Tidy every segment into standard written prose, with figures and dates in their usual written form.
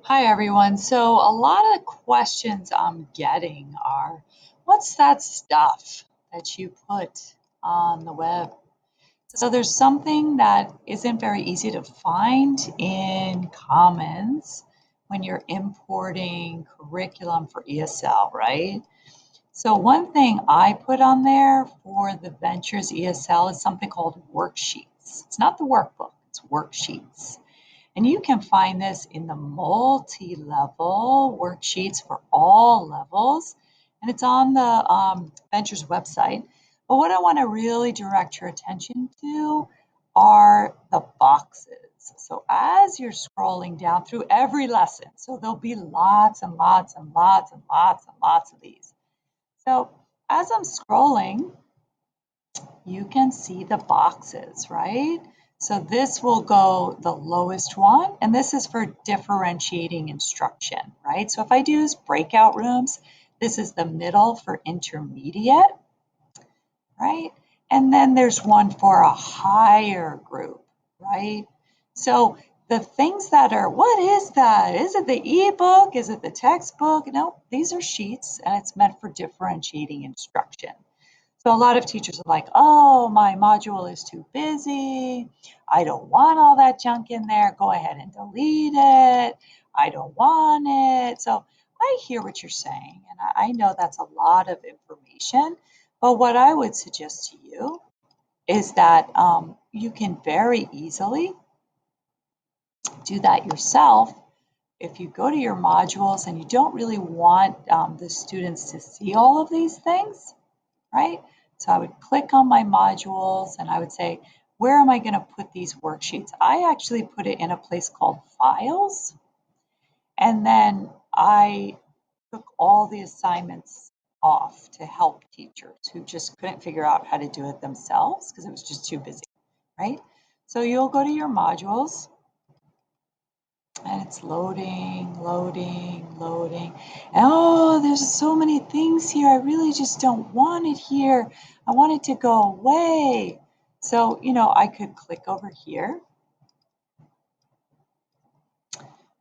Hi everyone. So a lot of questions I'm getting are, what's that stuff that you put on the web? So there's something that isn't very easy to find in Commons when you're importing curriculum for ESL, right? So one thing I put on there for the Ventures ESL is something called worksheets. It's not the workbook, it's worksheets. And you can find this in the multi-level worksheets for all levels. And it's on the Ventures website. But what I want to really direct your attention to are the boxes. So as you're scrolling down through every lesson, so there'll be lots and lots and lots and lots and lots of these. So as I'm scrolling, you can see the boxes, right? So this will go the lowest one, and this is for differentiating instruction, right? So if I do breakout rooms, this is the middle for intermediate, right? And then there's one for a higher group, right? So the things that are, what is that? Is it the ebook? Is it the textbook? No, these are sheets, and it's meant for differentiating instruction. So a lot of teachers are like, oh, my module is too busy. I don't want all that junk in there. Go ahead and delete it. I don't want it. So I hear what you're saying, and I know that's a lot of information. But what I would suggest to you is that you can very easily do that yourself if you go to your modules and you don't really want the students to see all of these things, right? So I would click on my modules and I would say, where am I going to put these worksheets? I actually put it in a place called Files. And then I took all the assignments off to help teachers who just couldn't figure out how to do it themselves because it was just too busy, right? So you'll go to your modules and it's loading, loading, loading. And oh, there's so many things here. I really just don't want it here. I want it to go away. So, I could click over here.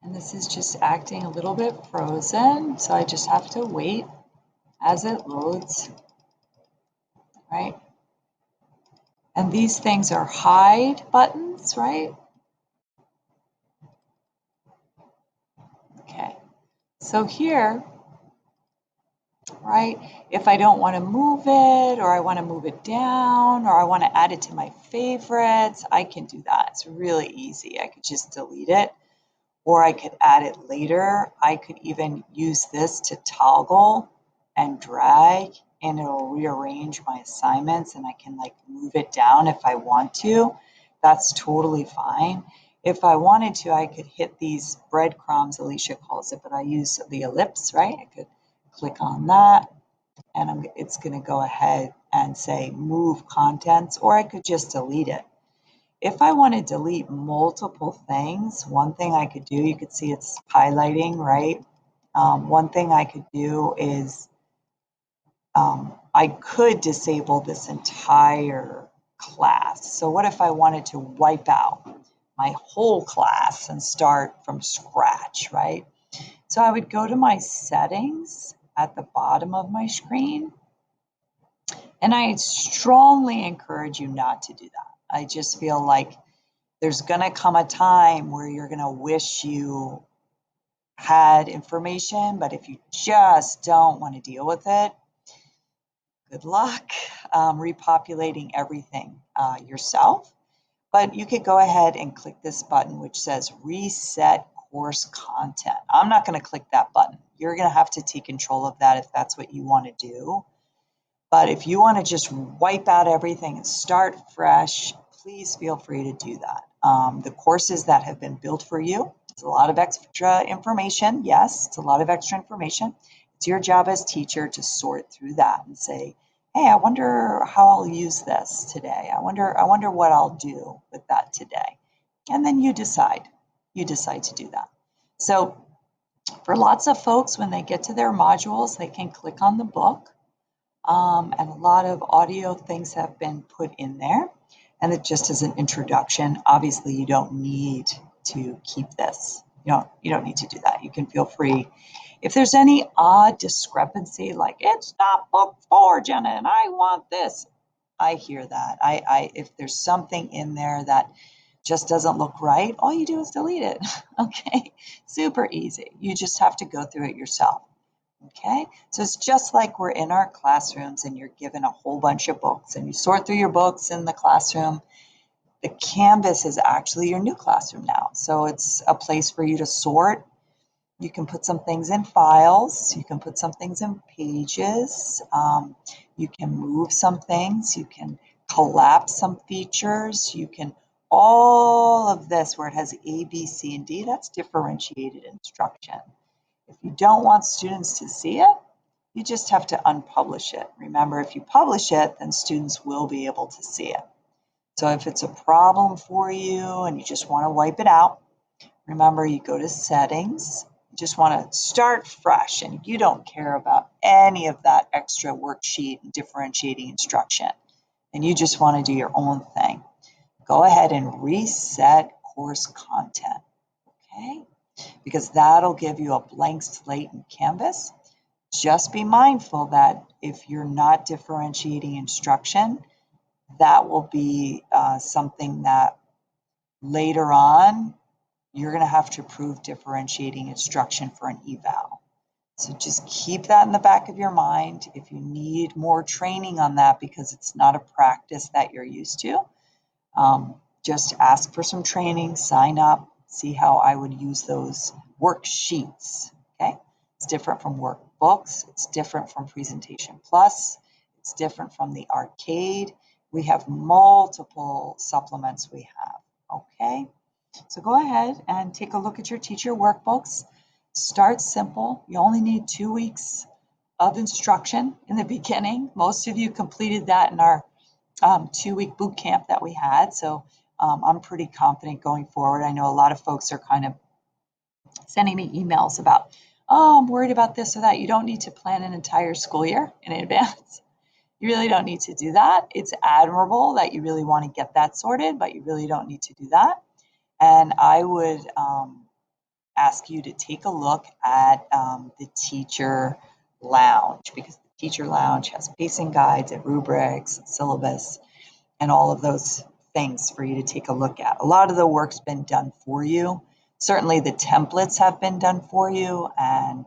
And this is just acting a little bit frozen. So I just have to wait as it loads, right? And these things are hide buttons, right? Okay. So here, right? If I don't want to move it, or I want to move it down, or I want to add it to my favorites, I can do that. It's really easy. I could just delete it, or I could add it later. I could even use this to toggle and drag, and it'll rearrange my assignments, and I can move it down if I want to. That's totally fine. If I wanted to, I could hit these breadcrumbs, Alicia calls it, but I use the ellipse, right? I could click on that, and it's going to go ahead and say move contents, or I could just delete it. If I want to delete multiple things, one thing I could do, you could see it's highlighting, right? One thing I could do is I could disable this entire class. So what if I wanted to wipe out my whole class and start from scratch, right? So I would go to my settings at the bottom of my screen, and I strongly encourage you not to do that. I just feel like there's going to come a time where you're going to wish you had information, but if you just don't want to deal with it, good luck repopulating everything yourself. But you could go ahead and click this button, which says reset course content. I'm not going to click that button. You're going to have to take control of that if that's what you want to do. But if you want to just wipe out everything and start fresh, please feel free to do that. The courses that have been built for you, it's a lot of extra information. Yes, it's a lot of extra information. It's your job as teacher to sort through that and say, hey, I wonder how I'll use this today. I wonder what I'll do with that today. And then you decide to do that. So for lots of folks, when they get to their modules, they can click on the book. And a lot of audio things have been put in there. And it just as an introduction, obviously you don't need to keep this. You don't need to do that. You can feel free. If there's any odd discrepancy, like it's not book 4, Jenna, and I want this, I hear that. If there's something in there that just doesn't look right, all you do is delete it. Okay, super easy. You just have to go through it yourself. Okay, so it's just like we're in our classrooms and you're given a whole bunch of books and you sort through your books in the classroom. The Canvas is actually your new classroom now. So it's a place for you to sort. You can put some things in files. You can put some things in pages. You can move some things. You can collapse some features. You can, all of this where it has A, B, C, and D, that's differentiated instruction. If you don't want students to see it, you just have to unpublish it. Remember, if you publish it, then students will be able to see it. So if it's a problem for you and you just want to wipe it out, remember you go to settings. You just want to start fresh and you don't care about any of that extra worksheet and differentiating instruction. And you just want to do your own thing. Go ahead and reset course content, okay? Because that'll give you a blank slate in Canvas. Just be mindful that if you're not differentiating instruction, that will be something that later on you're going to have to prove differentiating instruction for an eval. So just keep that in the back of your mind. If you need more training on that because it's not a practice that you're used to, just ask for some training, sign up, see how I would use those worksheets, okay? It's different from workbooks. It's different from Presentation Plus. It's different from the arcade. We have multiple supplements we have, okay? So go ahead and take a look at your teacher workbooks. Start simple. You only need 2 weeks of instruction in the beginning. Most of you completed that in our 2-week boot camp that we had. So I'm pretty confident going forward. I know a lot of folks are kind of sending me emails about, oh, I'm worried about this or that. You don't need to plan an entire school year in advance. You really don't need to do that. It's admirable that you really want to get that sorted, but you really don't need to do that. And I would ask you to take a look at the teacher lounge, because the teacher lounge has pacing guides and rubrics, and syllabus, and all of those things for you to take a look at. A lot of the work's been done for you. Certainly the templates have been done for you, and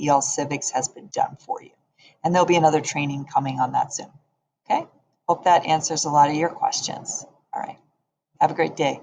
EL Civics has been done for you. And there'll be another training coming on that soon. Okay? Hope that answers a lot of your questions. All right. Have a great day.